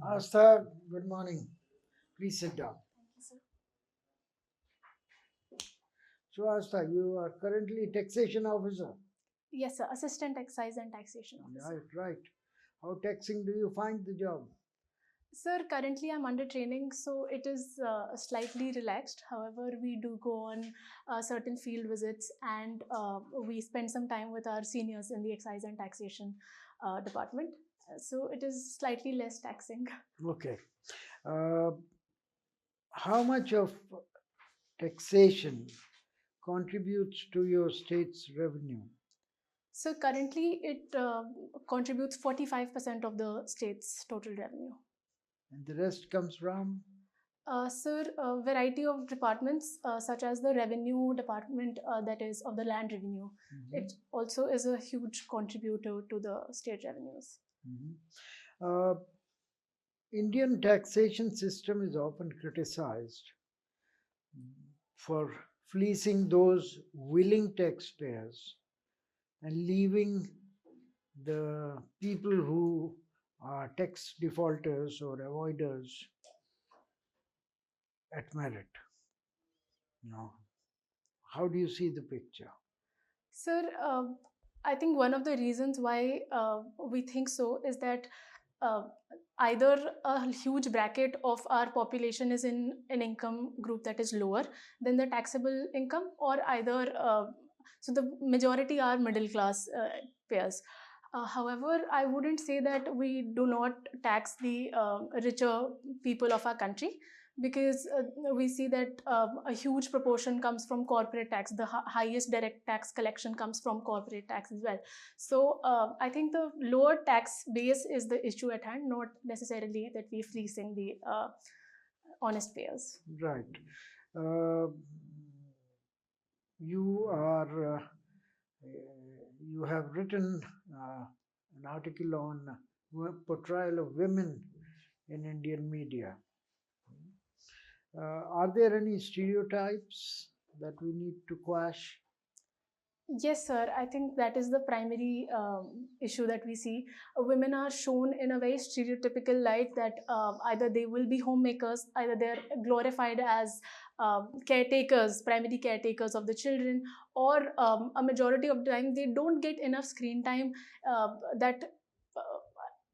Astha, good morning. Please sit down. Thank you, sir. So, Astha, you are currently taxation officer. Yes, sir. Assistant Excise and Taxation Officer. Right, right. How taxing do you find the job? Sir, currently I'm under training, so it is slightly relaxed. However, we do go on certain field visits and we spend some time with our seniors in the Excise and Taxation department. So it is slightly less taxing. Okay. Uh, how much of taxation contributes to your state's revenue? So currently it contributes 45% of the state's total revenue. And the rest comes from? Sir, a variety of departments, such as the revenue department, that is of the land revenue. It also is a huge contributor to the state revenues. Indian taxation system is often criticized for fleecing those willing taxpayers and leaving the people who are tax defaulters or avoiders at merit. No. How do you see the picture? Sir, I think one of the reasons why we think so is that uh, either a huge bracket of our population is in an income group that is lower than the taxable income, or either so the majority are middle class payers. However, I wouldn't say that we do not tax the richer people of our country, because we see that a huge proportion comes from corporate tax. The highest direct tax collection comes from corporate tax as well. So I think the lower tax base is the issue at hand, not necessarily that we're fleecing the honest payers. Right. Uh, you are you have written an article on portrayal of women in Indian media. Are there any stereotypes that we need to quash? Yes, sir. I think that is the primary issue that we see. Women are shown in a very stereotypical light that either they will be homemakers, either they're glorified as caretakers, primary caretakers of the children, or a majority of the time they don't get enough screen time that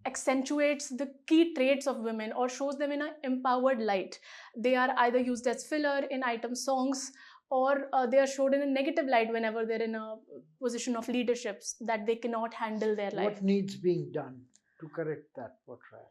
accentuates the key traits of women or shows them in an empowered light. They are either used as filler in item songs, or they are showed in a negative light whenever they're in a position of leaderships that they cannot handle their life. What needs being done to correct that portrayal?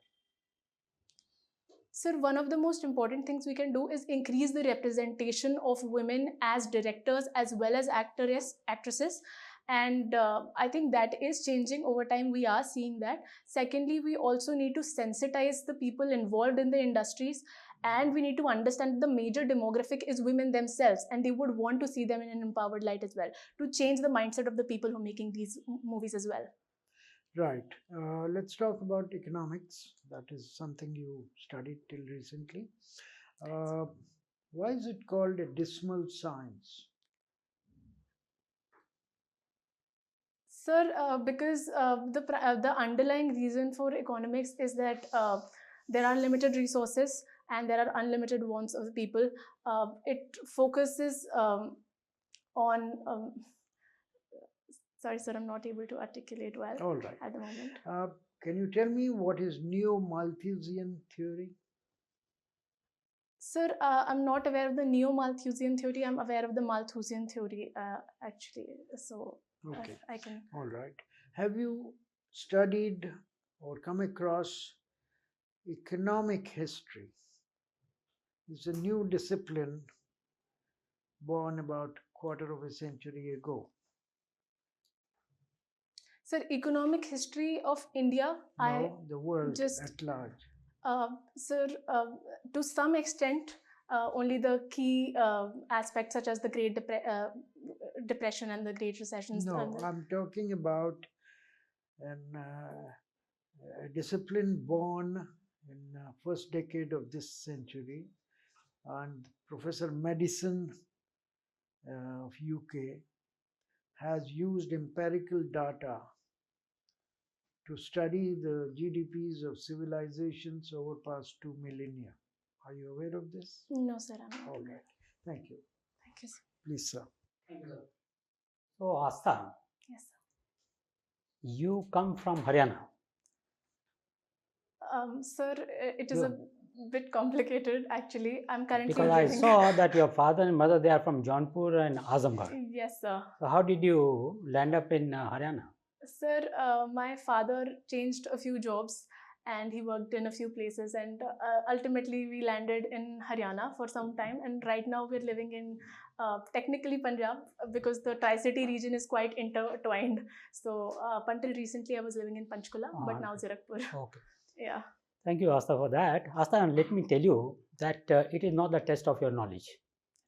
Sir, one of the most important things we can do is increase the representation of women as directors as well as actresses. And I think that is changing over time. We are seeing that. Secondly, we also need to sensitize the people involved in the industries, and we need to understand the major demographic is women themselves, and they would want to see them in an empowered light as well, to change the mindset of the people who are making these movies as well. Right. Let's talk about economics. That is something you studied till recently. Uh, why is it called a dismal science? Sir, because the underlying reason for economics is that there are limited resources and there are unlimited wants of the people. It focuses on sorry, sir, I'm not able to articulate well. All right. At the moment. Can you tell me what is neo-Malthusian theory? Sir, I'm not aware of the neo-Malthusian theory. I'm aware of the Malthusian theory, actually. So okay. I can. All right. Have you studied or come across economic history? It's a new discipline born about quarter of a century ago. Sir, economic history of India. No, the world at large. Sir, to some extent, only the key aspects such as the Depression and the Great Recessions. No, I'm talking about a discipline born in first decade of this century, and Professor Madison of UK has used empirical data to study the GDPs of civilizations over past 2 millennia. Are you aware of this? No, sir, I'm not All aware. right. Thank you. Thank you, sir. Please, sir. Thank you, sir. So, AASTHA, Yes, sir. you come from Haryana. Sir, it is a bit complicated actually. I'm currently Because I living. saw that your father and mother, they are from Jaunpur and Azamgarh. Yes, sir. So, how did you land up in Haryana? Sir, my father changed a few jobs and he worked in a few places, and ultimately we landed in Haryana for some time, and right now we're living in technically Punjab, because the Tri-City region is quite intertwined. So up until recently I was living in Panchkula, but now Zirakpur. Okay. Yeah. Thank you, AASTHA, for that. AASTHA, let me tell you that it is not the test of your knowledge.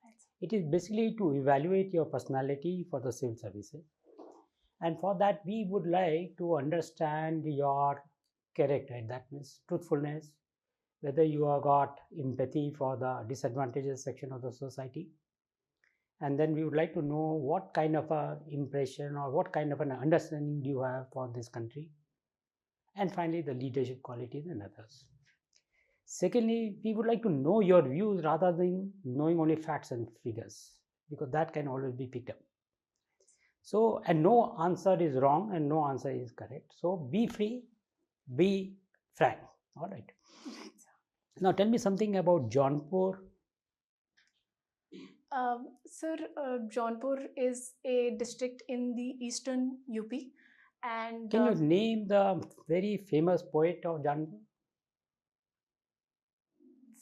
Right. It is basically to evaluate your personality for the civil services. And for that, we would like to understand your character. That means truthfulness, whether you have got empathy for the disadvantaged section of the society. And then we would like to know what kind of a impression or what kind of an understanding do you have for this country. And finally, the leadership qualities and others. Secondly, we would like to know your views rather than knowing only facts and figures, because that can always be picked up. So, and no answer is wrong and no answer is correct. So, be free, be frank. All right. Now, tell me something about Jaunpur. Sir, Jaunpur is a district in the eastern UP, and Can you name the very famous poet of Jaunpur?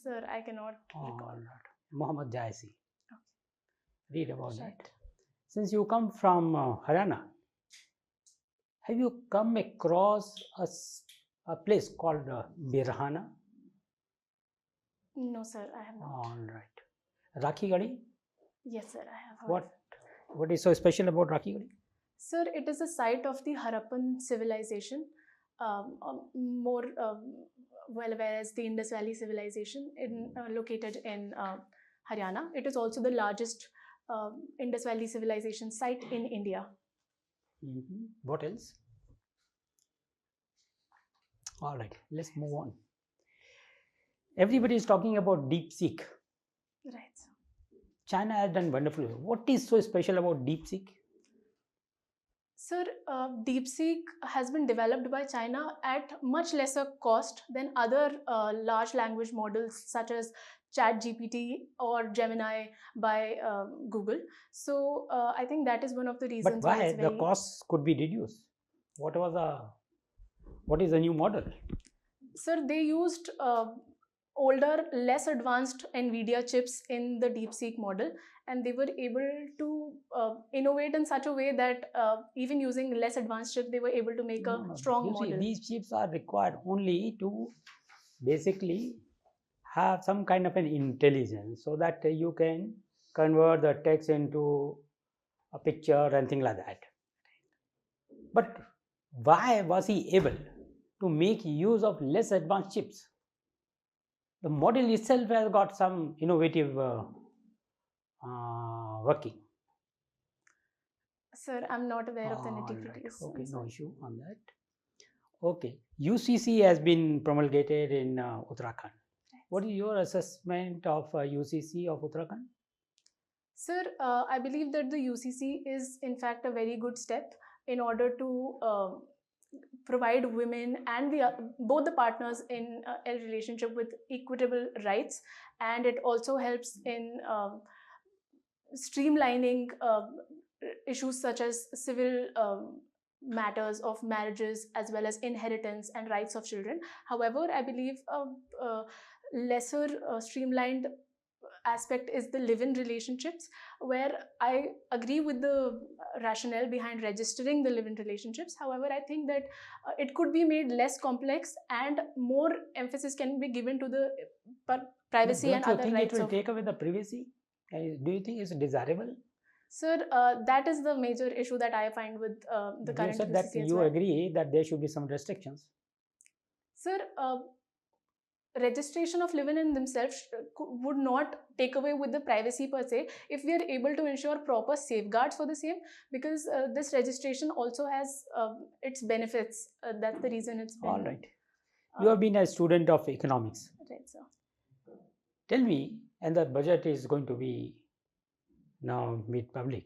Sir, I cannot recall. Muhammad Jaisi. Okay. Read about Right. that. Since you come from Haryana, have you come across a place called Birhana? No, sir, I have not. All right. Rakhi Gadi? Yes, sir, I have heard. What is so special about Rakhi Gadi? Sir, it is a site of the Harappan civilization, more well aware as the Indus Valley civilization, located in Haryana. It is also the largest Indus Valley civilization site in India. What else? All right, let's move on. Everybody is talking about DeepSeek. Right. China has done wonderfully. What is so special about DeepSeek? Sir, DeepSeek has been developed by China at much lesser cost than other large language models such as ChatGPT or Gemini by Google. So I think that is one of the reasons But why it's the costs could be reduced? What is the new model? Sir, they used older, less advanced NVIDIA chips in the DeepSeek model, and they were able to innovate in such a way that even using less advanced chips, they were able to make a strong model. See, these chips are required only to basically have some kind of an intelligence, so that you can convert the text into a picture and things like that. But why was he able to make use of less advanced chips? The model itself has got some innovative working. Sir, I'm not aware of the nitty-gritties. Right. Okay, no issue on that. Okay, UCC has been promulgated in Uttarakhand. What is your assessment of UCC of Uttarakhand? Sir, I believe that the UCC is in fact a very good step in order to provide women and both the partners in a relationship with equitable rights, and it also helps in streamlining issues such as civil matters of marriages as well as inheritance and rights of children. However, I believe a lesser streamlined aspect is the live-in relationships, where I agree with the rationale behind registering the live-in relationships. However, I think that it could be made less complex and more emphasis can be given to the privacy and other rights. Don't you think it will take away the privacy? Do you think it's desirable? Sir, that is the major issue that I find with the current You said UCC that as you well. agree that there should be some restrictions. Sir, registration of live-in in themselves would not take away with the privacy per se if we are able to ensure proper safeguards for the same, because this registration also has its benefits. That's the reason it's been. All right. You have been a student of economics. Right, sir. Tell me, and the budget is going to be now made public.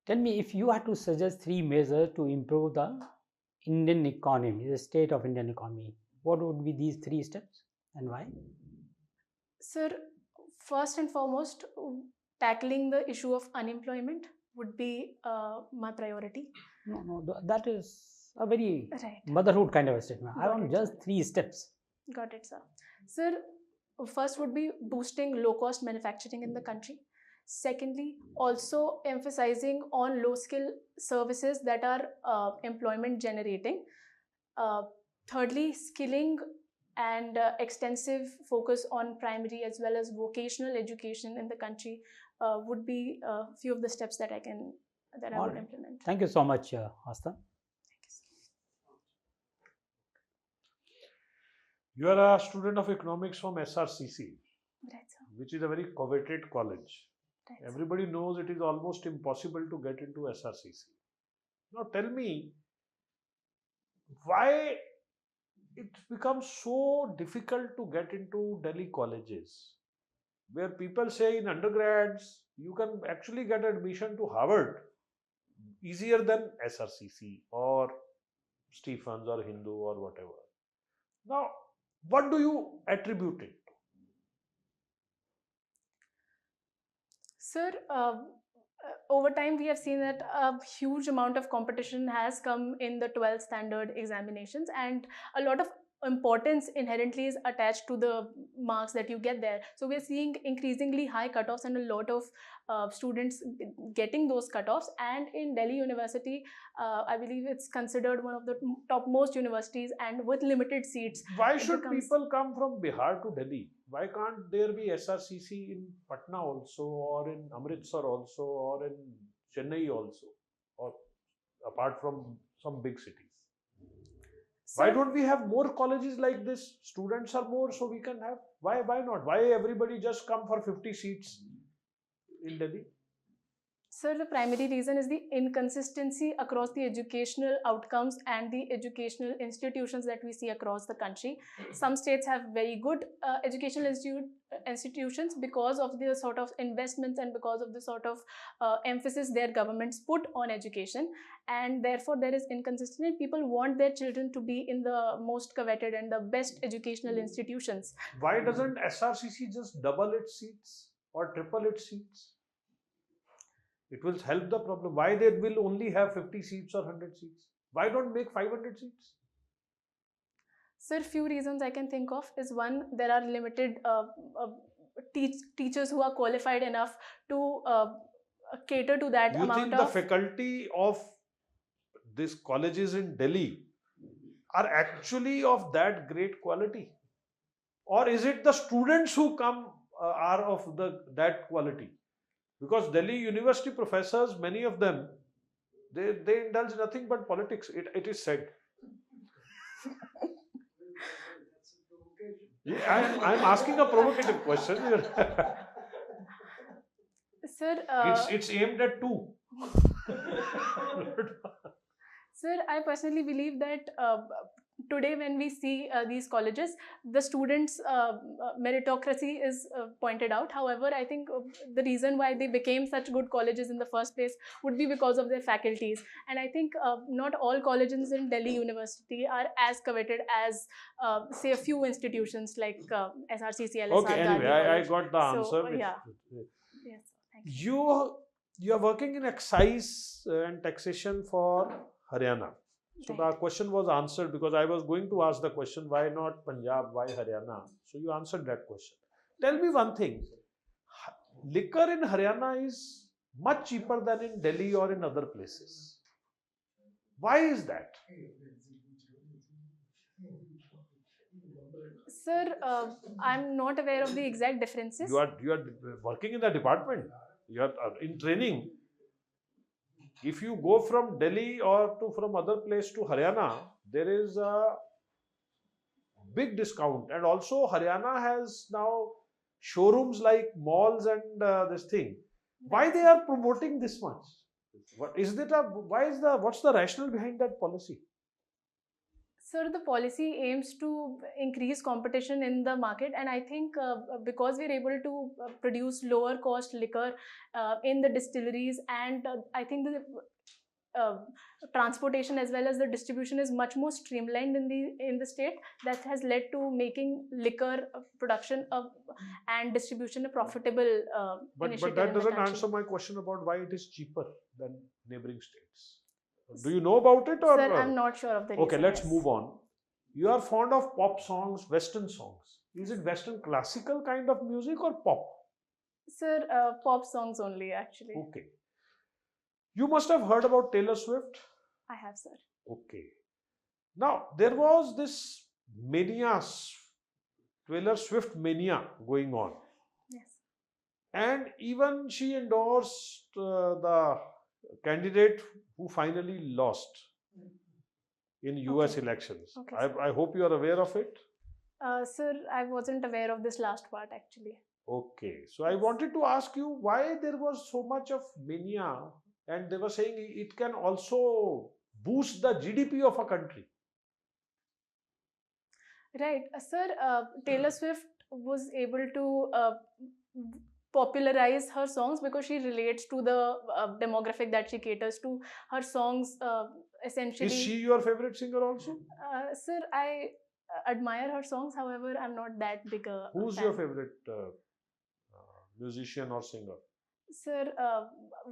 Tell me, if you had to suggest 3 measures to improve the Indian economy, the state of Indian economy, what would be these 3 steps and why? Sir, first and foremost, tackling the issue of unemployment would be my priority. No, that is a very Right. motherhood kind of a statement. I Got want it, just sir. 3 steps. Got it, sir. Sir, first would be boosting low-cost manufacturing in the country. Secondly, also emphasizing on low-skill services that are employment generating. Thirdly, skilling and extensive focus on primary as well as vocational education in the country would be a few of the steps that I All would right. implement. Thank you so much, Astha. You are a student of economics from SRCC, Right, sir. which is a very coveted college. Right, sir. Everybody knows it is almost impossible to get into SRCC. Now tell me, why it becomes so difficult to get into Delhi colleges, where people say in undergrads you can actually get admission to Harvard easier than SRCC or Stephens or Hindu or whatever. Now, what do you attribute it to? Sir, over time we have seen that a huge amount of competition has come in the 12th standard examinations, and a lot of importance inherently is attached to the marks that you get there. So we're seeing increasingly high cutoffs and a lot of students getting those cutoffs. And in Delhi University, I believe it's considered one of the topmost universities, and with limited seats. Why it should becomes- people come from Bihar to Delhi? Why can't there be SRCC in Patna also, or in Amritsar also, or in Chennai also, or apart from some big cities? Why Sir, don't we have more colleges like this? Students are more, so we can have. Why not? Why everybody just come for 50 seats in Delhi? Sir, the primary reason is the inconsistency across the educational outcomes and the educational institutions that we see across the country. Some states have very good educational institutions because of the sort of investments and because of the sort of emphasis their governments put on education, and therefore there is inconsistency. People want their children to be in the most coveted and the best educational institutions. Why doesn't SRCC just double its seats or triple its seats? It will help the problem. Why they will only have 50 seats or 100 seats? Why don't make 500 seats? Sir, few reasons I can think of is, one, there are limited teachers who are qualified enough to cater to that You amount think the of. faculty of these colleges in Delhi are actually of that great quality? Or is it the students who come are of that quality? Because Delhi University professors, many of them, they indulge nothing but politics, it is said. Yeah, I'm asking a provocative question. Sir, It's aimed at two. Sir, I personally believe that today when we see these colleges, the students' meritocracy is pointed out. However, I think the reason why they became such good colleges in the first place would be because of their faculties. And I think not all colleges in Delhi University are as coveted as, say, a few institutions like SRCC, LSR, Okay, anyway, Gandhi I College. got the answer. So, which- yeah. Yes, thank you. You are working in excise and taxation for Haryana. So the Right. question was answered, because I was going to ask the question, why not Punjab, why Haryana? So you answered that question. Tell me one thing. Liquor in Haryana is much cheaper than in Delhi or in other places. Why is that? Sir, I'm not aware of the exact differences. You are working in the department. You are in training. If you go from Delhi or from other place to Haryana, there is a big discount. And also Haryana has now showrooms like malls and this thing. Why they are promoting this much? What is it? What's the rationale behind that policy? Sir, the policy aims to increase competition in the market, and I think because we're able to produce lower cost liquor in the distilleries, and I think the transportation as well as the distribution is much more streamlined in the state, that has led to making liquor production and distribution a profitable But initiative that in the doesn't country. answer my question about why it is cheaper than neighboring states. Do you know about it, or? Sir, I'm not sure of the reason. Okay, let's yes. move on. You are fond of pop songs, Western songs. Is it Western classical kind of music or pop? Sir, pop songs only, actually. Okay. You must have heard about Taylor Swift. I have, sir. Okay. Now, there was this mania, Taylor Swift mania going on. Yes. And even she endorsed the candidate who finally lost in US elections. Okay, I hope you are aware of it. Sir, I wasn't aware of this last part, actually. Okay. So I wanted to ask you why there was so much of mania, and they were saying it can also boost the GDP of a country. Right. Sir, Taylor Swift was able to popularize her songs because she relates to the demographic that she caters to. Her songs essentially... Is she your favorite singer also? Sir, I admire her songs. However, I'm not that big a Who's fan. your favorite musician or singer? Sir,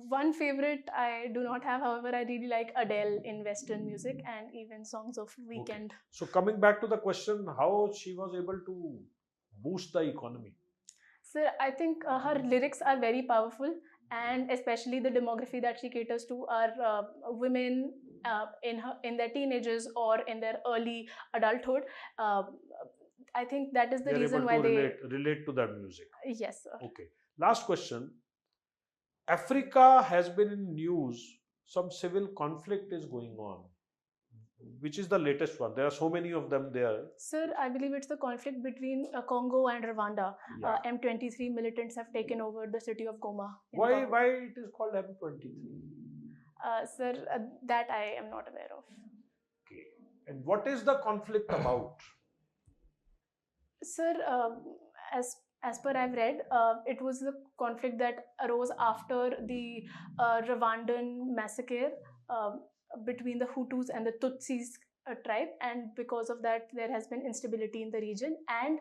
one favorite I do not have. However, I really like Adele in Western music and even songs of Weekend. Okay. So coming back to the question, how she was able to boost the economy? Sir, I think her lyrics are very powerful, and especially the demography that she caters to are women in their teenagers or in their early adulthood. I think that is the They're reason able why to they... relate to that music. Yes, sir. Okay. Last question. Africa has been in news. Some civil conflict is going on. Which is the latest one? There are so many of them there. Sir, I believe it's the conflict between Congo and Rwanda. Yeah. M23 militants have taken over the city of Goma. Why it is called M23? Sir, that I am not aware of. Okay. And what is the conflict about? Sir, as per I've read, it was the conflict that arose after the Rwandan massacre between the Hutus and the Tutsis tribe, and because of that there has been instability in the region, and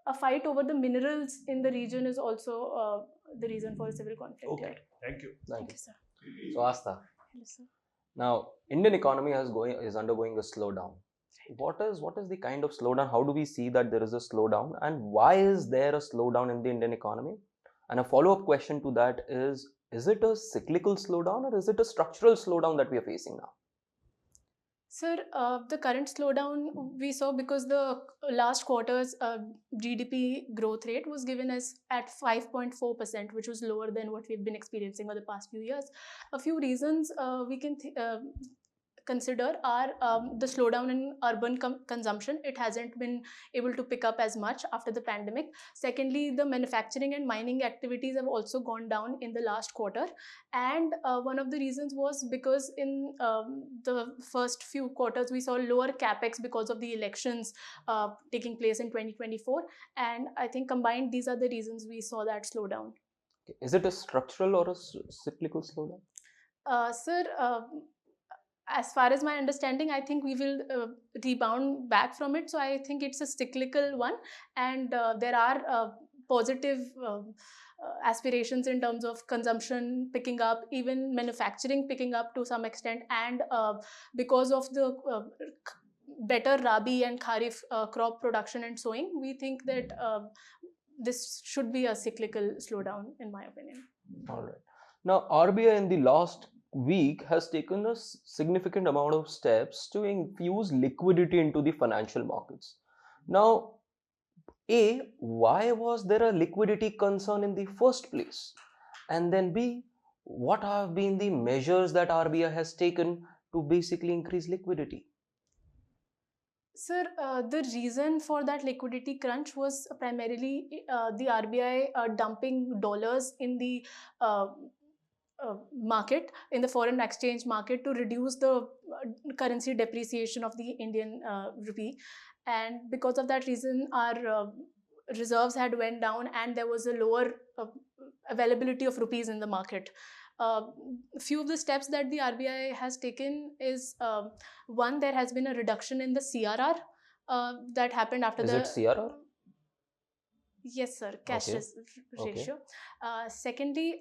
a fight over the minerals in the region is also the reason for a civil conflict. Okay, here. thank you. Thank you, sir. So AASTHA, Hello, sir. now Indian economy is undergoing a slowdown. What is the kind of slowdown? How do we see that there is a slowdown, and why is there a slowdown in the Indian economy? And a follow-up question to that is it a cyclical slowdown or is it a structural slowdown that we are facing now? Sir, the current slowdown we saw because the last quarter's GDP growth rate was given as at 5.4%, which was lower than what we've been experiencing over the past few years. A few reasons we can consider are the slowdown in urban consumption. It hasn't been able to pick up as much after the pandemic. Secondly, the manufacturing and mining activities have also gone down in the last quarter. And one of the reasons was because in the first few quarters, we saw lower capex because of the elections taking place in 2024. And I think combined, these are the reasons we saw that slowdown. Okay. Is it a structural or a cyclical slowdown? Sir, as far as my understanding, I think we will rebound back from it. So I think it's a cyclical one, and there are positive aspirations in terms of consumption picking up, even manufacturing picking up to some extent, and because of the better Rabi and Kharif crop production and sowing, we think that this should be a cyclical slowdown, in my opinion. All right. Now, RBI in the last week has taken a significant amount of steps to infuse liquidity into the financial markets. Now, A, why was there a liquidity concern in the first place? And then B, what have been the measures that RBI has taken to basically increase liquidity? Sir, the reason for that liquidity crunch was primarily the RBI dumping dollars in the market, in the foreign exchange market, to reduce the currency depreciation of the Indian rupee. And because of that reason, our reserves had went down, and there was a lower availability of rupees in the market. Few of the steps that the RBI has taken is, one, there has been a reduction in the CRR that happened after Is the it CRR? Yes, sir, cashless Okay. ratio. Secondly,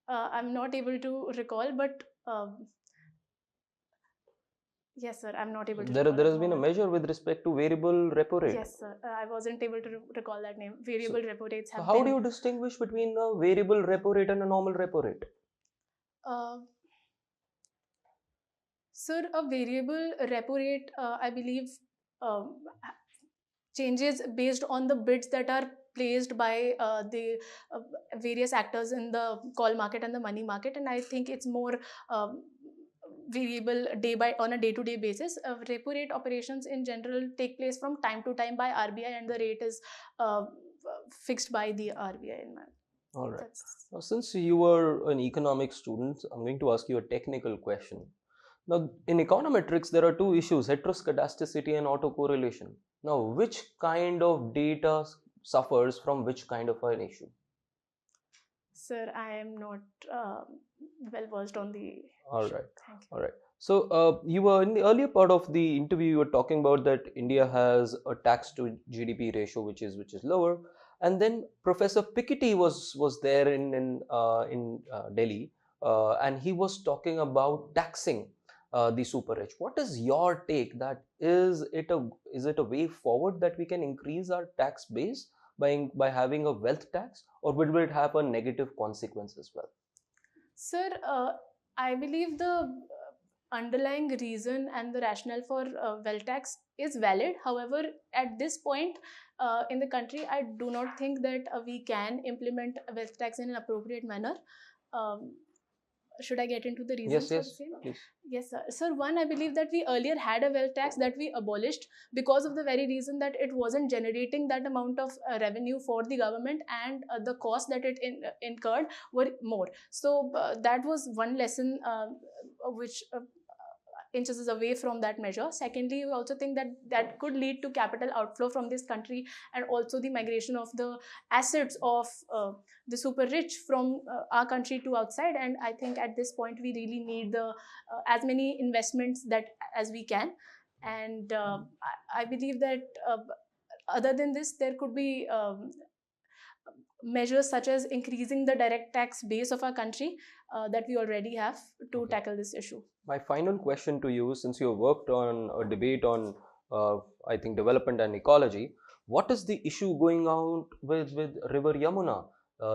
I'm not able to recall, but yes, sir, I'm not able to recall. There at has the been a moment. measure with respect to variable repo rate. Yes, sir, I wasn't able to recall that name. Variable repo rates So have how been. do you distinguish between a variable repo rate and a normal repo rate? Uh, Sir, a variable repo rate, I believe, um, changes based on the bids that are placed by the various actors in the call market and the money market, and I think it's more variable on a day-to-day basis. Repo rate operations in general take place from time to time by RBI, and the rate is fixed by the RBI. All right. That's Now, since you were an economics student, I'm going to ask you a technical question. Now, in econometrics, there are two issues: heteroscedasticity and autocorrelation. Now, which kind of data suffers from which kind of an issue? Sir, I am not well versed on the. All right. Thank you. All right. So, you were in the earlier part of the interview, you were talking about that India has a tax to GDP ratio which is lower, and then Professor Piketty was there in Delhi, and he was talking about taxing the super rich. What is your take? That is it a way forward that we can increase our tax base by having a wealth tax, or will it have a negative consequence as well? Sir, I believe the underlying reason and the rationale for wealth tax is valid. However, at this point in the country, I do not think that we can implement a wealth tax in an appropriate manner. Um, should I get into the reasons for the Yes, same? please. Yes, sir. Sir, one, I believe that we earlier had a wealth tax that we abolished because of the very reason that it wasn't generating that amount of revenue for the government, and the cost that it incurred were more. So that was one lesson which inches us away from that measure. Secondly, we also think that that could lead to capital outflow from this country, and also the migration of the assets of the super rich from our country to outside. And I think at this point we really need the as many investments that as we can. And I believe that other than this, there could be measures such as increasing the direct tax base of our country that we already have to Okay. tackle this issue. My final question to you, since you have worked on a debate on, I think, development and ecology, what is the issue going on with River Yamuna?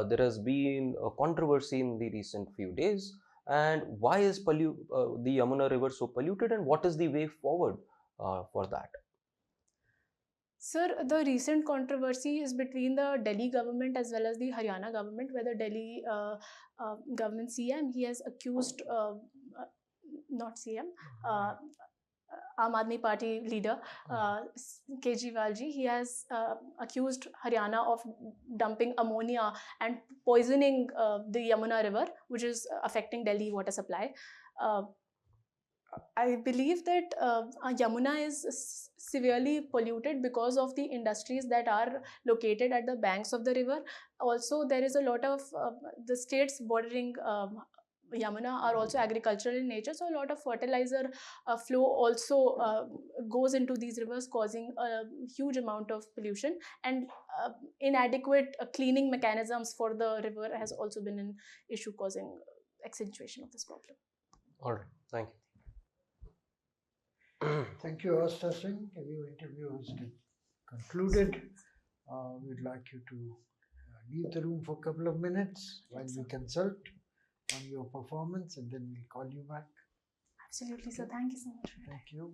There has been a controversy in the recent few days, and why is the Yamuna River so polluted, and what is the way forward for that? Sir, the recent controversy is between the Delhi government as well as the Haryana government, where the Delhi government CM, he has accused, not CM, Aam Aadmi Party leader Kejriwal ji, he has accused Haryana of dumping ammonia and poisoning the Yamuna River, which is affecting Delhi water supply. I believe that Yamuna is severely polluted because of the industries that are located at the banks of the river. Also, there is a lot of the states bordering Yamuna are also agricultural in nature, so a lot of fertilizer flow also goes into these rivers, causing a huge amount of pollution, and inadequate cleaning mechanisms for the river has also been an issue, causing accentuation of this problem. All right, thank you. Thank you, AASTHA Singh. Your interview is concluded. We'd like you to leave the room for a couple of minutes while we consult on your performance, and then we'll call you back. Absolutely, sir. Thank you so much. Thank you.